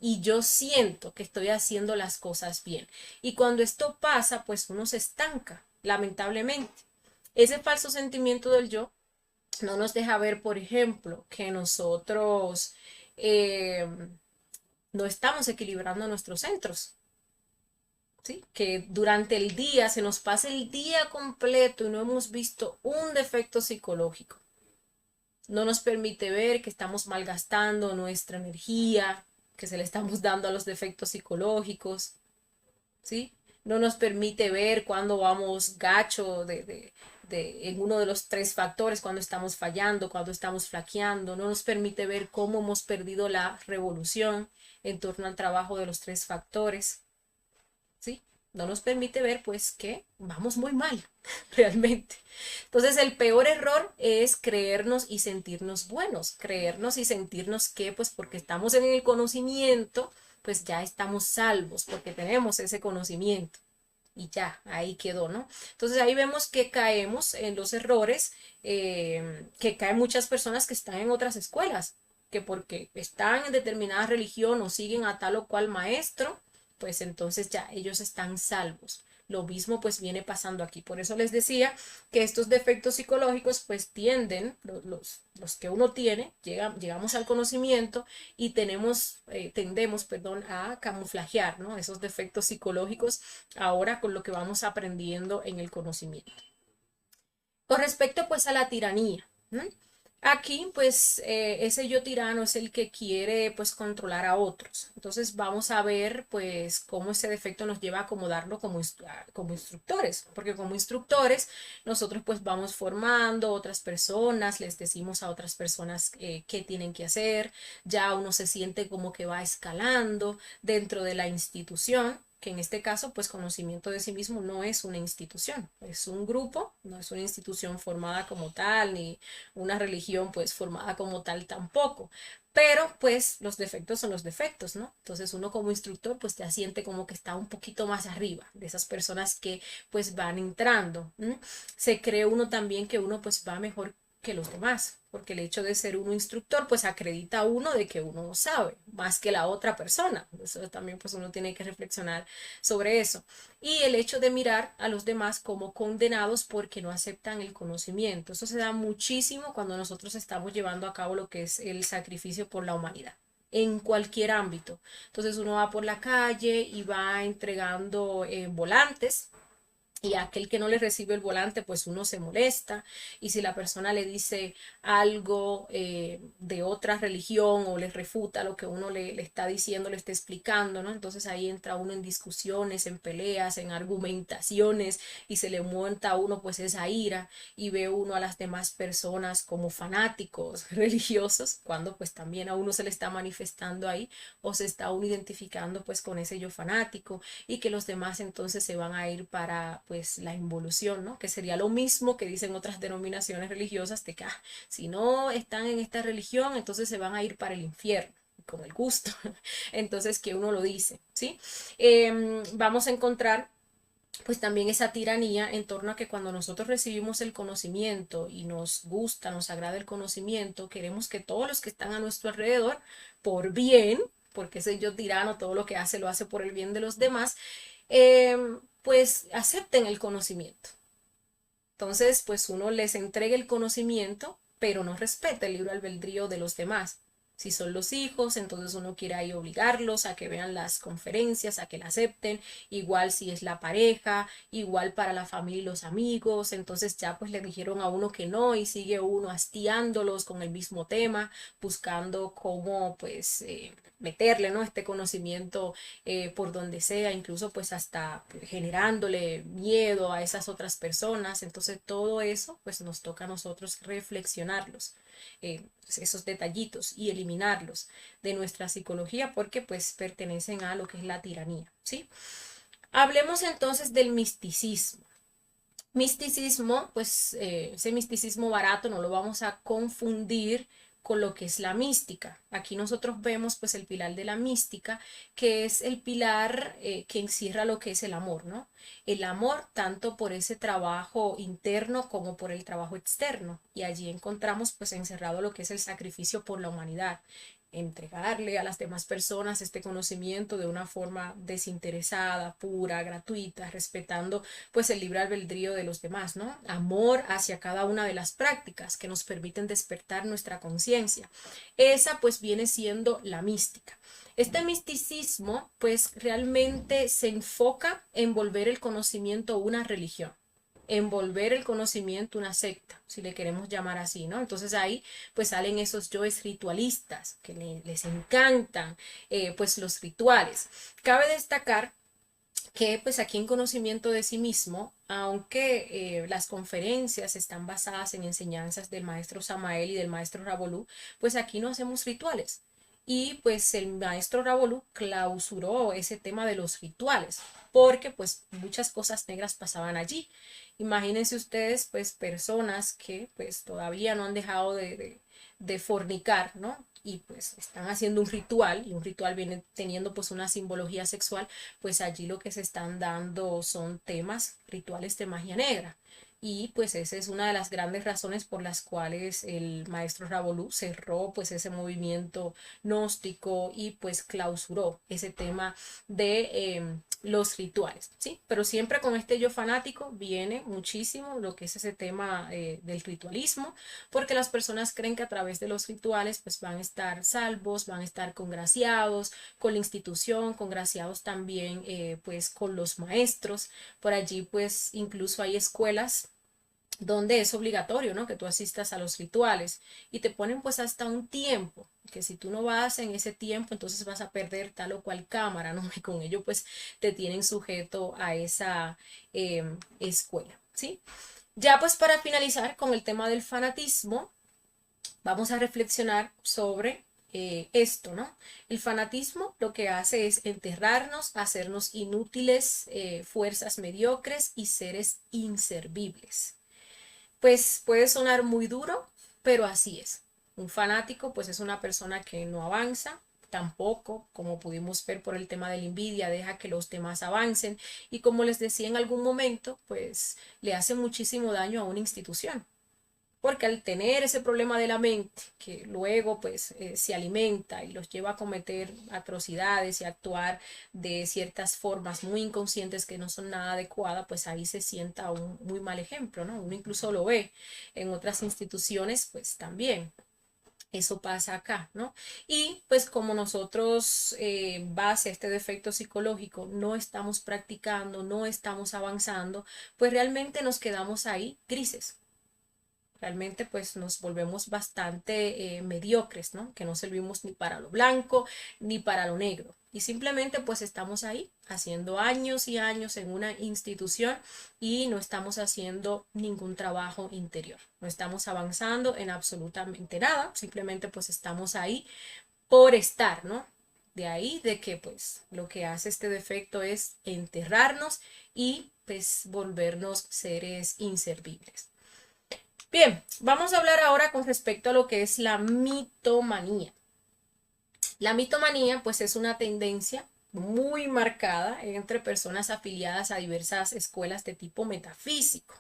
y yo siento que estoy haciendo las cosas bien. Y cuando esto pasa, pues uno se estanca, lamentablemente. Ese falso sentimiento del yo no nos deja ver, por ejemplo, que nosotros eh, no estamos equilibrando nuestros centros. ¿Sí? Que durante el día se nos pasa el día completo y no hemos visto un defecto psicológico. No nos permite ver que estamos malgastando nuestra energía, que se le estamos dando a los defectos psicológicos, ¿sí? No nos permite ver cuando vamos gacho en uno de los tres factores, cuando estamos fallando, cuando estamos flaqueando, no nos permite ver cómo hemos perdido la revolución en torno al trabajo de los tres factores, ¿sí? No nos permite ver pues que vamos muy mal realmente. Entonces el peor error es creernos y sentirnos buenos, creernos y sentirnos que pues porque estamos en el conocimiento, pues ya estamos salvos porque tenemos ese conocimiento y ya, ahí quedó, ¿no? Entonces ahí vemos que caemos en los errores que caen muchas personas que están en otras escuelas, que porque están en determinada religión o siguen a tal o cual maestro, pues entonces ya ellos están salvos. Lo mismo pues viene pasando aquí. Por eso les decía que estos defectos psicológicos pues tienden, los que uno tiene, llegamos al conocimiento y tendemos, perdón, a camuflajear, ¿no? Esos defectos psicológicos ahora con lo que vamos aprendiendo en el conocimiento. Con respecto pues a la tiranía, ¿no? Aquí pues ese yo tirano es el que quiere pues controlar a otros. Entonces vamos a ver pues cómo ese defecto nos lleva a acomodarlo como instructores, porque como instructores nosotros pues vamos formando otras personas, les decimos a otras personas qué tienen que hacer, ya uno se siente como que va escalando dentro de la institución, que en este caso, pues conocimiento de sí mismo no es una institución, es un grupo, no es una institución formada como tal, ni una religión pues formada como tal tampoco. Pero pues los defectos son los defectos, ¿no? Entonces uno como instructor pues ya siente como que está un poquito más arriba de esas personas que pues van entrando. ¿M? Se cree uno también que uno pues va mejor que los demás, porque el hecho de ser uno instructor pues acredita a uno de que uno sabe más que la otra persona. Eso también pues uno tiene que reflexionar sobre eso. Y el hecho de mirar a los demás como condenados porque no aceptan el conocimiento. Eso se da muchísimo cuando nosotros estamos llevando a cabo lo que es el sacrificio por la humanidad en cualquier ámbito. Entonces uno va por la calle y va entregando volantes y aquel que no le recibe el volante, pues uno se molesta. Y si la persona le dice algo de otra religión o le refuta lo que uno le está diciendo, le está explicando, ¿no? Entonces ahí entra uno en discusiones, en peleas, en argumentaciones y se le monta a uno pues esa ira y ve uno a las demás personas como fanáticos religiosos, cuando pues también a uno se le está manifestando ahí o se está uno identificando pues con ese yo fanático y que los demás entonces se van a ir para pues la involución, ¿no? Que sería lo mismo que dicen otras denominaciones religiosas de que si no están en esta religión, entonces se van a ir para el infierno con el gusto. Entonces, que uno lo dice, ¿sí? Vamos a encontrar pues también esa tiranía en torno a que cuando nosotros recibimos el conocimiento y nos gusta, nos agrada el conocimiento, queremos que todos los que están a nuestro alrededor, por bien, porque ese yo tirano todo lo que hace lo hace por el bien de los demás, pues acepten el conocimiento. Entonces, pues uno les entrega el conocimiento, pero no respeta el libre albedrío de los demás. Si son los hijos, entonces uno quiere ahí obligarlos a que vean las conferencias, a que la acepten. Igual si es la pareja, igual para la familia y los amigos. Entonces ya pues le dijeron a uno que no y sigue uno hastiándolos con el mismo tema, buscando cómo pues meterle, ¿no? Este conocimiento por donde sea, incluso pues hasta generándole miedo a esas otras personas. Entonces todo eso pues nos toca a nosotros reflexionarlos, esos detallitos y eliminarlos de nuestra psicología porque pues pertenecen a lo que es la tiranía, ¿sí? Hablemos entonces del misticismo. Misticismo, pues ese misticismo barato no lo vamos a confundir con lo que es la mística. Aquí nosotros vemos pues el pilar de la mística, que es el pilar que encierra lo que es el amor, ¿no? El amor tanto por ese trabajo interno como por el trabajo externo. Y allí encontramos pues encerrado lo que es el sacrificio por la humanidad, entregarle a las demás personas este conocimiento de una forma desinteresada, pura, gratuita, respetando pues el libre albedrío de los demás, ¿no? Amor hacia cada una de las prácticas que nos permiten despertar nuestra conciencia. Esa pues viene siendo la mística. Este misticismo pues realmente se enfoca en volver el conocimiento una religión, envolver el conocimiento una secta, si le queremos llamar así, ¿no? Entonces ahí pues salen esos yoes ritualistas que les encantan pues los rituales. Cabe destacar que pues aquí en conocimiento de sí mismo, aunque las conferencias están basadas en enseñanzas del maestro Samael y del maestro Ravolú, pues aquí no hacemos rituales. Y pues el maestro Ravolú clausuró ese tema de los rituales, porque pues muchas cosas negras pasaban allí. Imagínense ustedes pues personas que pues todavía no han dejado de fornicar, ¿no? Y pues están haciendo un ritual, y un ritual viene teniendo pues una simbología sexual, pues allí lo que se están dando son temas, rituales de magia negra. Y pues esa es una de las grandes razones por las cuales el maestro Ravolú cerró pues ese movimiento gnóstico y pues clausuró ese tema de los rituales, ¿sí? Pero siempre con este yo fanático viene muchísimo lo que es ese tema del ritualismo, porque las personas creen que a través de los rituales pues van a estar salvos, van a estar congraciados con la institución, congraciados también pues con los maestros. Por allí pues incluso hay escuelas donde es obligatorio, ¿no? Que tú asistas a los rituales y te ponen pues hasta un tiempo, que si tú no vas en ese tiempo, entonces vas a perder tal o cual cámara, ¿no? Y con ello pues te tienen sujeto a esa escuela, ¿sí? Ya pues para finalizar con el tema del fanatismo, vamos a reflexionar sobre esto, ¿no? El fanatismo lo que hace es enterrarnos, hacernos inútiles, fuerzas mediocres y seres inservibles. Pues puede sonar muy duro, pero así es. Un fanático pues es una persona que no avanza, tampoco, como pudimos ver por el tema de la envidia, deja que los demás avancen y como les decía en algún momento, pues le hace muchísimo daño a una institución. Porque al tener ese problema de la mente, que luego pues se alimenta y los lleva a cometer atrocidades y a actuar de ciertas formas muy inconscientes que no son nada adecuadas, pues ahí se sienta un muy mal ejemplo, ¿no? Uno incluso lo ve en otras instituciones, pues también. Eso pasa acá, ¿no? Y pues como nosotros, base a este defecto psicológico, no estamos practicando, no estamos avanzando, pues realmente nos quedamos ahí grises. Realmente pues nos volvemos bastante mediocres, ¿no? Que no servimos ni para lo blanco ni para lo negro. Y simplemente pues estamos ahí haciendo años y años en una institución y no estamos haciendo ningún trabajo interior. No estamos avanzando en absolutamente nada. Simplemente pues estamos ahí por estar, ¿no? De ahí de que pues lo que hace este defecto es enterrarnos y pues volvernos seres inservibles. Bien, vamos a hablar ahora con respecto a lo que es la mitomanía. La mitomanía, pues, es una tendencia muy marcada entre personas afiliadas a diversas escuelas de tipo metafísico.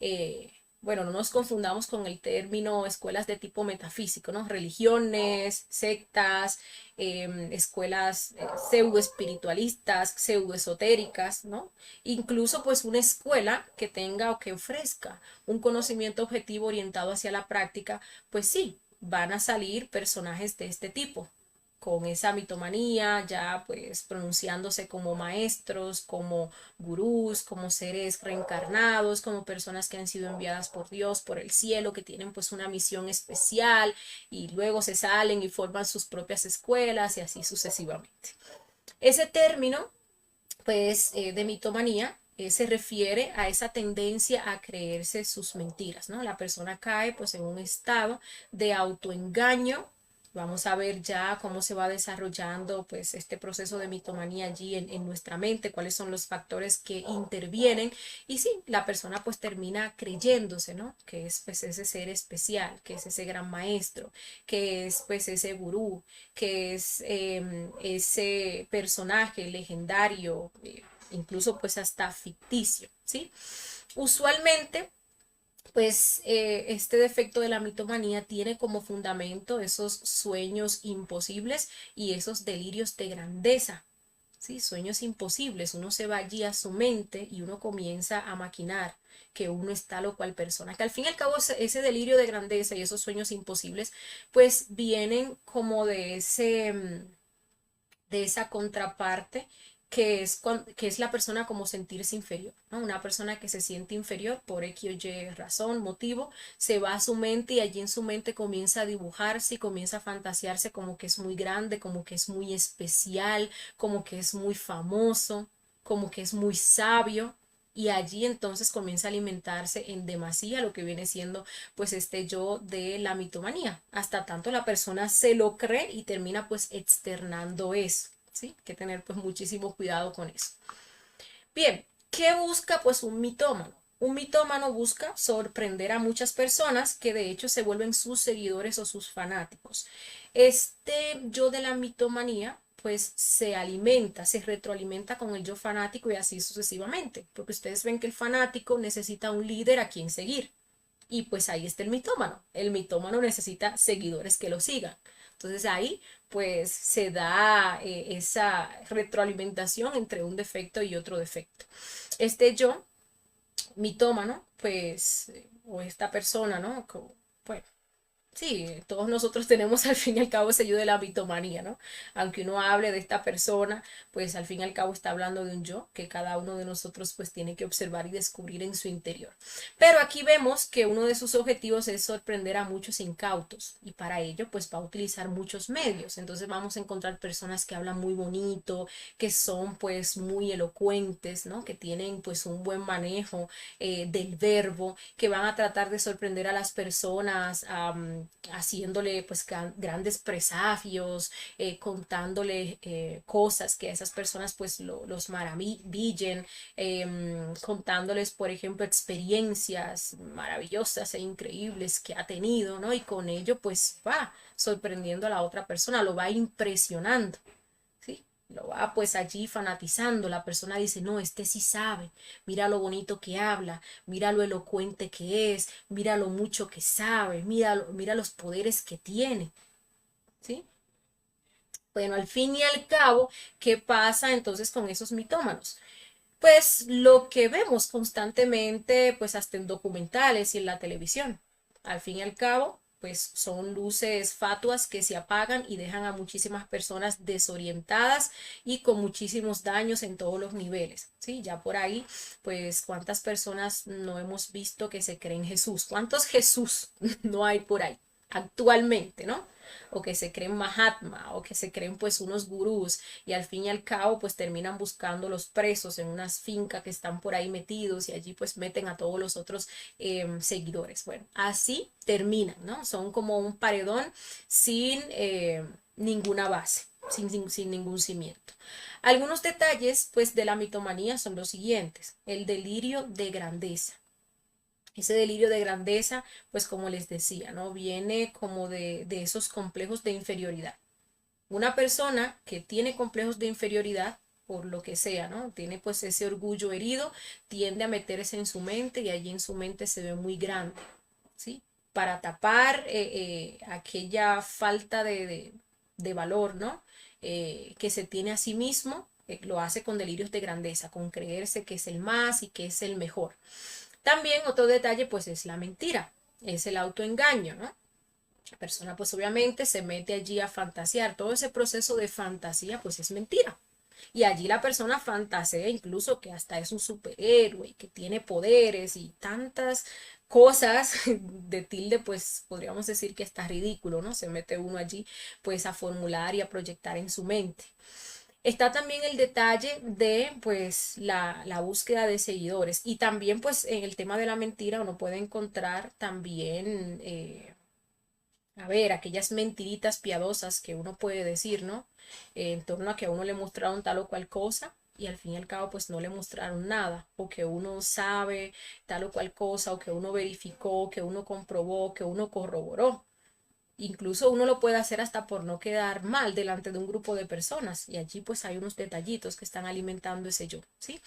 eh, bueno, no nos confundamos con el término escuelas de tipo metafísico, ¿no? Religiones, sectas, escuelas pseudo espiritualistas, pseudo esotéricas, ¿no? Incluso pues una escuela que tenga o que ofrezca un conocimiento objetivo orientado hacia la práctica, pues sí, van a salir personajes de este tipo con esa mitomanía, ya pues pronunciándose como maestros, como gurús, como seres reencarnados, como personas que han sido enviadas por Dios, por el cielo, que tienen pues una misión especial y luego se salen y forman sus propias escuelas y así sucesivamente. Ese término pues de mitomanía se refiere a esa tendencia a creerse sus mentiras, ¿no? La persona cae pues en un estado de autoengaño. Vamos a ver ya cómo se va desarrollando pues este proceso de mitomanía allí en nuestra mente, cuáles son los factores que intervienen y sí, la persona pues termina creyéndose, ¿no? Que es pues ese ser especial, que es ese gran maestro, que es pues ese gurú, que es ese personaje legendario, incluso pues hasta ficticio, ¿sí? Usualmente pues este defecto de la mitomanía tiene como fundamento esos sueños imposibles y esos delirios de grandeza, ¿sí? Sueños imposibles, uno se va allí a su mente y uno comienza a maquinar que uno es tal o cual persona, que al fin y al cabo ese delirio de grandeza y esos sueños imposibles pues vienen como de esa contraparte que es la persona como sentirse inferior, ¿no? Una persona que se siente inferior por X o Y razón, motivo, se va a su mente y allí en su mente comienza a dibujarse y comienza a fantasearse como que es muy grande, como que es muy especial, como que es muy famoso. como que es muy sabio, y allí entonces comienza a alimentarse en demasía lo que viene siendo pues este yo de la mitomanía, hasta tanto la persona se lo cree y termina pues externando eso, ¿sí? Hay que tener pues muchísimo cuidado con eso. Bien, ¿qué busca pues un mitómano? Un mitómano busca sorprender a muchas personas que de hecho se vuelven sus seguidores o sus fanáticos. Este yo de la mitomanía pues se alimenta, se retroalimenta con el yo fanático y así sucesivamente, porque ustedes ven que el fanático necesita un líder a quien seguir. Y pues ahí está el mitómano. El mitómano necesita seguidores que lo sigan. Entonces ahí pues se da esa retroalimentación entre un defecto y otro defecto. Este yo, mitómano, pues, o esta persona, ¿no? Bueno, sí, todos nosotros tenemos al fin y al cabo ese yo de la mitomanía, ¿no? Aunque uno hable de esta persona, pues al fin y al cabo está hablando de un yo que cada uno de nosotros pues tiene que observar y descubrir en su interior. Pero aquí vemos que uno de sus objetivos es sorprender a muchos incautos y para ello pues va a utilizar muchos medios. Entonces vamos a encontrar personas que hablan muy bonito, que son pues muy elocuentes, ¿no? Que tienen pues un buen manejo del verbo, que van a tratar de sorprender a las personas haciéndole pues grandes presagios, contándole cosas que a esas personas pues los maravillen, contándoles por ejemplo experiencias maravillosas e increíbles que ha tenido, ¿no? Y con ello pues va sorprendiendo a la otra persona, lo va impresionando. ¿Sí? Lo va pues allí fanatizando, la persona dice, no, este sí sabe, mira lo bonito que habla, mira lo elocuente que es, mira lo mucho que sabe, mira los poderes que tiene, ¿sí? Bueno, al fin y al cabo, ¿qué pasa entonces con esos mitómanos? Pues lo que vemos constantemente, pues hasta en documentales y en la televisión. Al fin y al cabo, pues son luces fatuas que se apagan y dejan a muchísimas personas desorientadas y con muchísimos daños en todos los niveles. Sí, ya por ahí, pues cuántas personas no hemos visto que se creen Jesús. ¿Cuántos Jesús no hay por ahí actualmente, no? O que se creen Mahatma, o que se creen pues unos gurús, y al fin y al cabo pues terminan buscando los presos en unas fincas que están por ahí metidos y allí pues meten a todos los otros seguidores. Bueno, así terminan, ¿no? Son como un paredón sin ninguna base, sin ningún cimiento. Algunos detalles pues de la mitomanía son los siguientes: el delirio de grandeza. Ese delirio de grandeza, pues como les decía, ¿no? Viene como de esos complejos de inferioridad. Una persona que tiene complejos de inferioridad, por lo que sea, ¿no? Tiene pues ese orgullo herido, tiende a meterse en su mente y allí en su mente se ve muy grande, ¿sí? Para tapar aquella falta de valor, ¿no? Que se tiene a sí mismo, lo hace con delirios de grandeza, con creerse que es el más y que es el mejor. También otro detalle pues es la mentira, es el autoengaño, ¿no? La persona pues obviamente se mete allí a fantasear, todo ese proceso de fantasía pues es mentira. Y allí la persona fantasea incluso que hasta es un superhéroe, que tiene poderes y tantas cosas de tilde, pues podríamos decir que está ridículo, ¿no? Se mete uno allí pues a formular y a proyectar en su mente. Está también el detalle de pues la búsqueda de seguidores y también pues en el tema de la mentira uno puede encontrar también, a ver, aquellas mentiritas piadosas que uno puede decir, ¿no? En torno a que a uno le mostraron tal o cual cosa y al fin y al cabo pues no le mostraron nada, o que uno sabe tal o cual cosa, o que uno verificó, que uno comprobó, que uno corroboró. Incluso uno lo puede hacer hasta por no quedar mal delante de un grupo de personas y allí pues hay unos detallitos que están alimentando ese yo, ¿sí?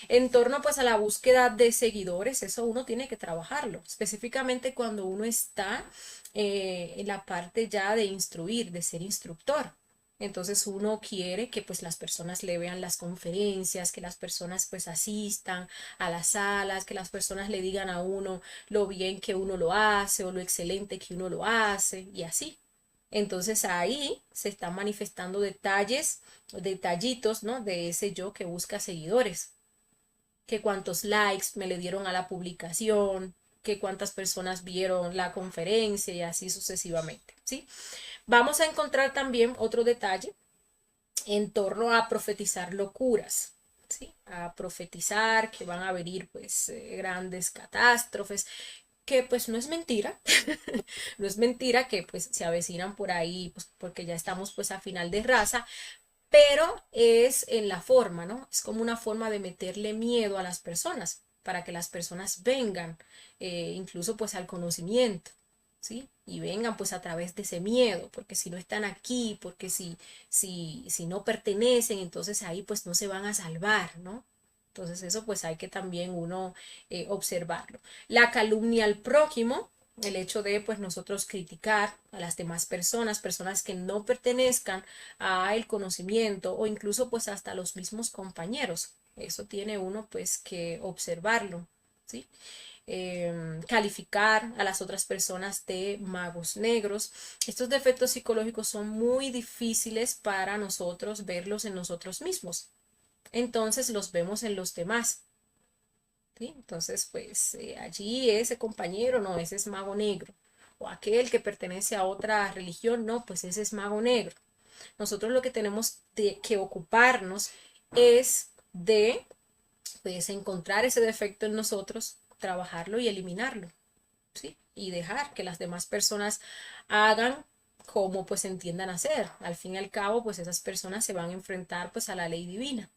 En torno pues a la búsqueda de seguidores, eso uno tiene que trabajarlo, específicamente cuando uno está en la parte ya de instruir, de ser instructor. Entonces uno quiere que pues las personas le vean las conferencias, que las personas pues asistan a las salas, que las personas le digan a uno lo bien que uno lo hace o lo excelente que uno lo hace y así. Entonces ahí se están manifestando detalles, detallitos, ¿no? De ese yo que busca seguidores, que cuántos likes me le dieron a la publicación, que cuántas personas vieron la conferencia y así sucesivamente, ¿sí? Vamos a encontrar también otro detalle en torno a profetizar locuras. ¿sí? A profetizar que van a venir pues grandes catástrofes, que pues no es mentira, no es mentira que pues se avecinan por ahí, pues porque ya estamos pues a final de raza, pero es en la forma, ¿no? Es como una forma de meterle miedo a las personas, para que las personas vengan, incluso pues al conocimiento, ¿sí? Y vengan pues a través de ese miedo, porque si no están aquí, porque si no pertenecen, entonces ahí pues no se van a salvar, ¿no? Entonces eso pues hay que también uno observarlo. La calumnia al prójimo, el hecho de pues nosotros criticar a las demás personas, personas que no pertenezcan a el conocimiento o incluso pues hasta los mismos compañeros. Eso tiene uno pues que observarlo, ¿sí? Calificar a las otras personas de magos negros. Estos defectos psicológicos son muy difíciles para nosotros verlos en nosotros mismos. Entonces los vemos en los demás. ¿Sí? Entonces, pues allí ese compañero, no, ese es mago negro. O aquel que pertenece a otra religión, no, pues ese es mago negro. Nosotros lo que tenemos que ocuparnos es de pues, encontrar ese defecto en nosotros, trabajarlo y eliminarlo, ¿sí? Y dejar que las demás personas hagan como pues entiendan hacer. Al fin y al cabo, pues esas personas se van a enfrentar pues a la ley divina.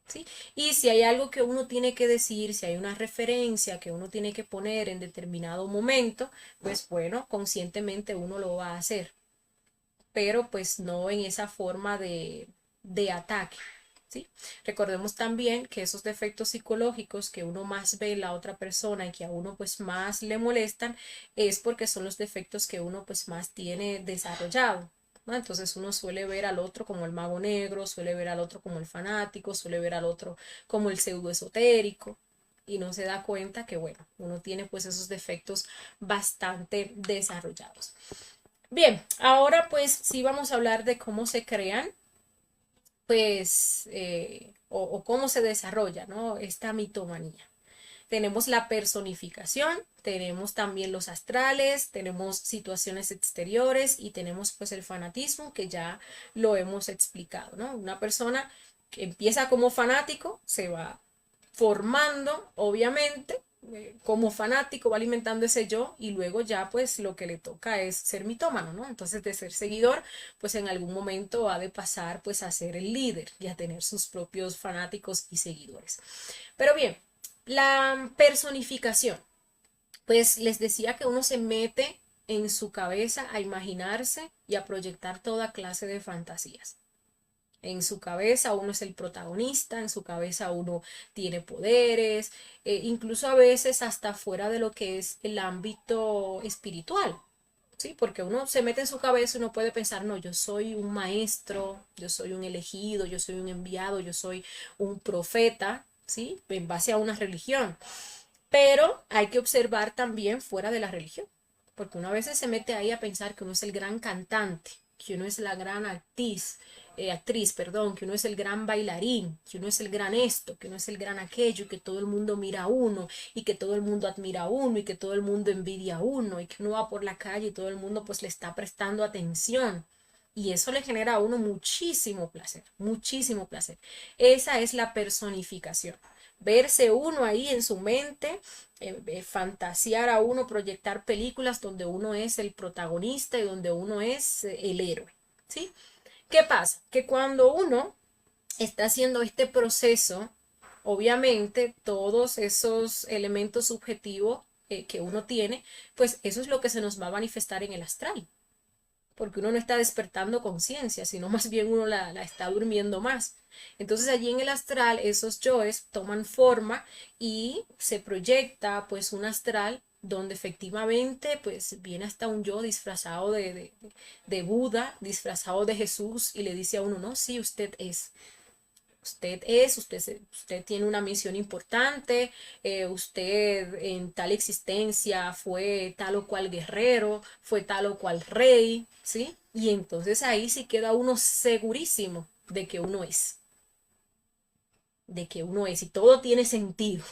¿Sí? Y si hay algo que uno tiene que decir, si hay una referencia que uno tiene que poner en determinado momento, pues bueno, conscientemente uno lo va a hacer, pero pues no en esa forma de ataque. ¿Sí? Recordemos también que esos defectos psicológicos que uno más ve en la otra persona y que a uno pues más le molestan es porque son los defectos que uno pues más tiene desarrollado, ¿no? Entonces uno suele ver al otro como el mago negro, suele ver al otro como el fanático, suele ver al otro como el pseudo esotérico y no se da cuenta que bueno, uno tiene pues esos defectos bastante desarrollados. Bien, ahora pues sí vamos a hablar de cómo se crean, pues, o cómo se desarrolla, ¿no? Esta mitomanía. Tenemos la personificación, tenemos también los astrales, tenemos situaciones exteriores y tenemos pues el fanatismo que ya lo hemos explicado, ¿no? Una persona que empieza como fanático se va formando, obviamente, como fanático, va alimentando ese yo y luego ya pues lo que le toca es ser mitómano, ¿no? Entonces de ser seguidor, pues en algún momento ha de pasar pues a ser el líder y a tener sus propios fanáticos y seguidores. Pero bien, la personificación, pues les decía que uno se mete en su cabeza a imaginarse y a proyectar toda clase de fantasías. En su cabeza uno es el protagonista, en su cabeza uno tiene poderes, incluso a veces hasta fuera de lo que es el ámbito espiritual, ¿sí? Porque uno se mete en su cabeza y uno puede pensar, no, yo soy un maestro, yo soy un elegido, yo soy un enviado, yo soy un profeta, ¿sí? En base a una religión. Pero hay que observar también fuera de la religión, porque uno a veces se mete ahí a pensar que uno es el gran cantante, que uno es la gran actriz, perdón, que uno es el gran bailarín, que uno es el gran esto, que uno es el gran aquello, y que todo el mundo mira a uno, y que todo el mundo admira a uno, y que todo el mundo envidia a uno, y que uno va por la calle y todo el mundo pues le está prestando atención. Y eso le genera a uno muchísimo placer, muchísimo placer. Esa es la personificación. Verse uno ahí en su mente, fantasear a uno, proyectar películas donde uno es el protagonista y donde uno es el héroe, ¿sí? ¿Qué pasa? Que cuando uno está haciendo este proceso, obviamente todos esos elementos subjetivos que uno tiene, pues eso es lo que se nos va a manifestar en el astral, porque uno no está despertando conciencia, sino más bien uno la está durmiendo más. Entonces allí en el astral esos yoes toman forma y se proyecta pues un astral donde efectivamente pues viene hasta un yo disfrazado de Buda, disfrazado de Jesús y le dice a uno, no, sí, usted tiene una misión importante, usted en tal existencia fue tal o cual guerrero, fue tal o cual rey, ¿sí? Y entonces ahí sí queda uno segurísimo de que uno es y todo tiene sentido.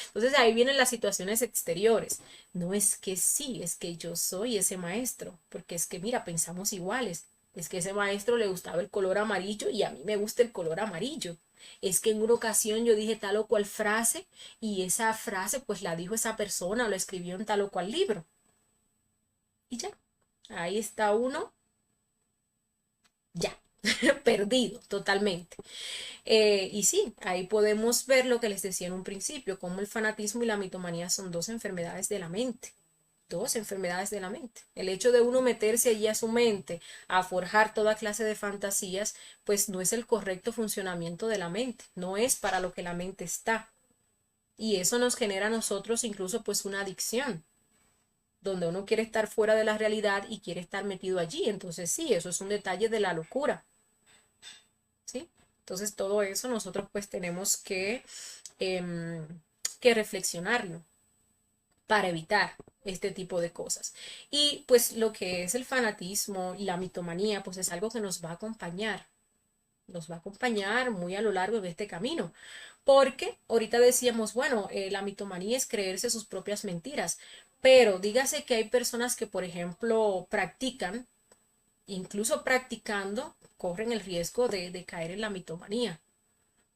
Entonces ahí vienen las situaciones exteriores. No es que sí, es que yo soy ese maestro, porque es que mira, pensamos iguales. Es que a ese maestro le gustaba el color amarillo y a mí me gusta el color amarillo. Es que en una ocasión yo dije tal o cual frase y esa frase pues la dijo esa persona o la escribió en tal o cual libro. Y ya, ahí está uno, ya, perdido totalmente. Y sí, ahí podemos ver lo que les decía en un principio, cómo el fanatismo y la mitomanía son dos enfermedades de la mente. Dos enfermedades de la mente. El hecho de uno meterse allí a su mente a forjar toda clase de fantasías, pues no es el correcto funcionamiento de la mente, no es para lo que la mente está. Y eso nos genera a nosotros incluso pues una adicción, donde uno quiere estar fuera de la realidad y quiere estar metido allí. Entonces sí, eso es un detalle de la locura. ¿Sí? Entonces todo eso nosotros pues tenemos em, que reflexionarlo para evitar este tipo de cosas. Y pues lo que es el fanatismo y la mitomanía, pues es algo que nos va a acompañar muy a lo largo de este camino. Porque ahorita decíamos, bueno, la mitomanía es creerse sus propias mentiras, pero dígase que hay personas que, por ejemplo, practican, incluso practicando, corren el riesgo de caer en la mitomanía.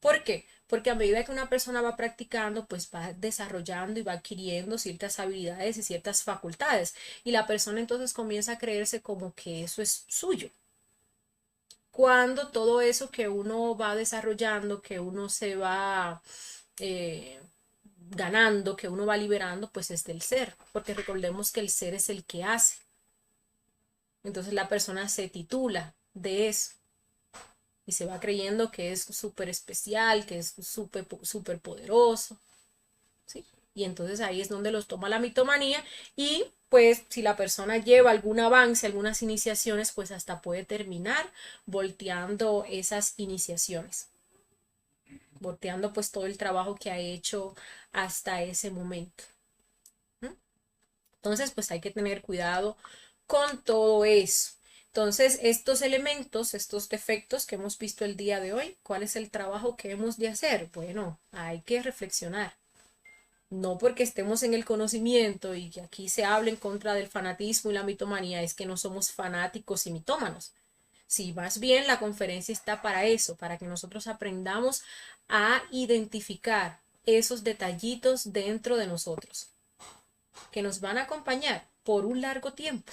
¿Por qué? Porque a medida que una persona va practicando, pues va desarrollando y va adquiriendo ciertas habilidades y ciertas facultades. Y la persona entonces comienza a creerse como que eso es suyo. Cuando todo eso que uno va desarrollando, que uno se va eh, ganando, que uno va liberando, pues es del ser. Porque recordemos que el ser es el que hace. Entonces la persona se titula de eso. Y se va creyendo que es súper especial, que es súper poderoso, ¿sí? Y entonces ahí es donde los toma la mitomanía y pues si la persona lleva algún avance, algunas iniciaciones, pues hasta puede terminar volteando esas iniciaciones, volteando pues todo el trabajo que ha hecho hasta ese momento. ¿Mm? Entonces pues hay que tener cuidado con todo eso. Entonces, estos elementos, estos defectos que hemos visto el día de hoy, ¿cuál es el trabajo que hemos de hacer? Bueno, hay que reflexionar. No porque estemos en el conocimiento y que aquí se hable en contra del fanatismo y la mitomanía, es que no somos fanáticos y mitómanos. Sí, más bien la conferencia está para eso, para que nosotros aprendamos a identificar esos detallitos dentro de nosotros, que nos van a acompañar por un largo tiempo.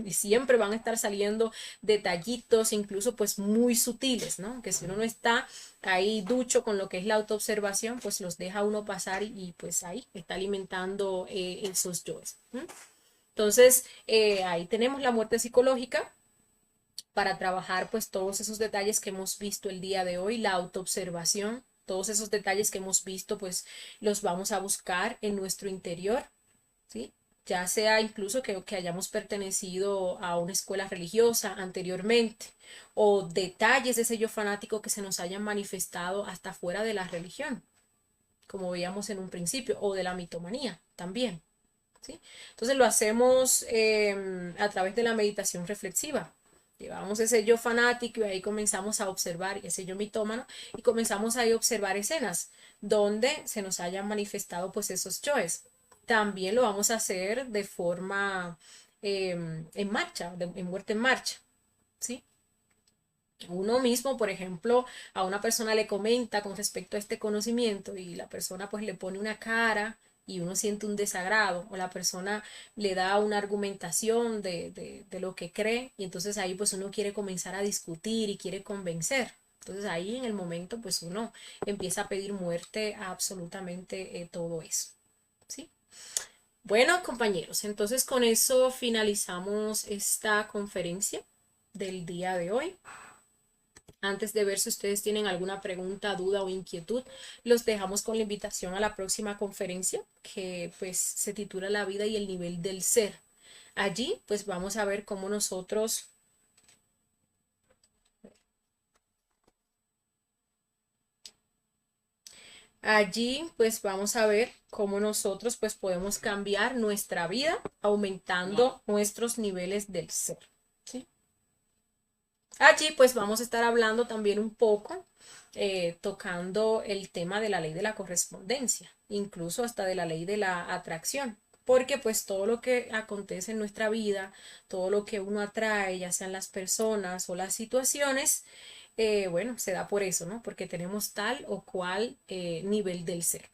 Y siempre van a estar saliendo detallitos, incluso pues muy sutiles, ¿no? Que si uno no está ahí ducho con lo que es la autoobservación, pues los deja uno pasar y pues ahí está alimentando esos yoes. Entonces, ahí tenemos la muerte psicológica para trabajar pues todos esos detalles que hemos visto el día de hoy, la autoobservación, todos esos detalles que hemos visto pues los vamos a buscar en nuestro interior, ¿sí? Ya sea incluso que hayamos pertenecido a una escuela religiosa anteriormente, o detalles de ese yo fanático que se nos hayan manifestado hasta fuera de la religión, como veíamos en un principio, o de la mitomanía también, ¿sí? Entonces lo hacemos a través de la meditación reflexiva. Llevamos ese yo fanático y ahí comenzamos a observar ese yo mitómano y comenzamos ahí a observar escenas donde se nos hayan manifestado pues esos yoes. También lo vamos a hacer de forma en marcha, en muerte en marcha, ¿sí? Uno mismo, por ejemplo, a una persona le comenta con respecto a este conocimiento y la persona pues le pone una cara y uno siente un desagrado o la persona le da una argumentación de lo que cree y entonces ahí pues uno quiere comenzar a discutir y quiere convencer. Entonces ahí en el momento pues uno empieza a pedir muerte a absolutamente todo eso, ¿sí? Bueno, compañeros, entonces con eso finalizamos esta conferencia del día de hoy. Antes de ver si ustedes tienen alguna pregunta, duda o inquietud, los dejamos con la invitación a la próxima conferencia que pues se titula La vida y el nivel del ser. Allí pues vamos a ver cómo nosotros allí pues vamos a ver cómo nosotros pues podemos cambiar nuestra vida aumentando nuestros niveles del ser, ¿sí? Allí pues vamos a estar hablando también un poco, tocando el tema de la ley de la correspondencia, incluso hasta de la ley de la atracción, porque pues todo lo que acontece en nuestra vida, todo lo que uno atrae, ya sean las personas o las situaciones, bueno, se da por eso, ¿no? Porque tenemos tal o cual nivel del ser.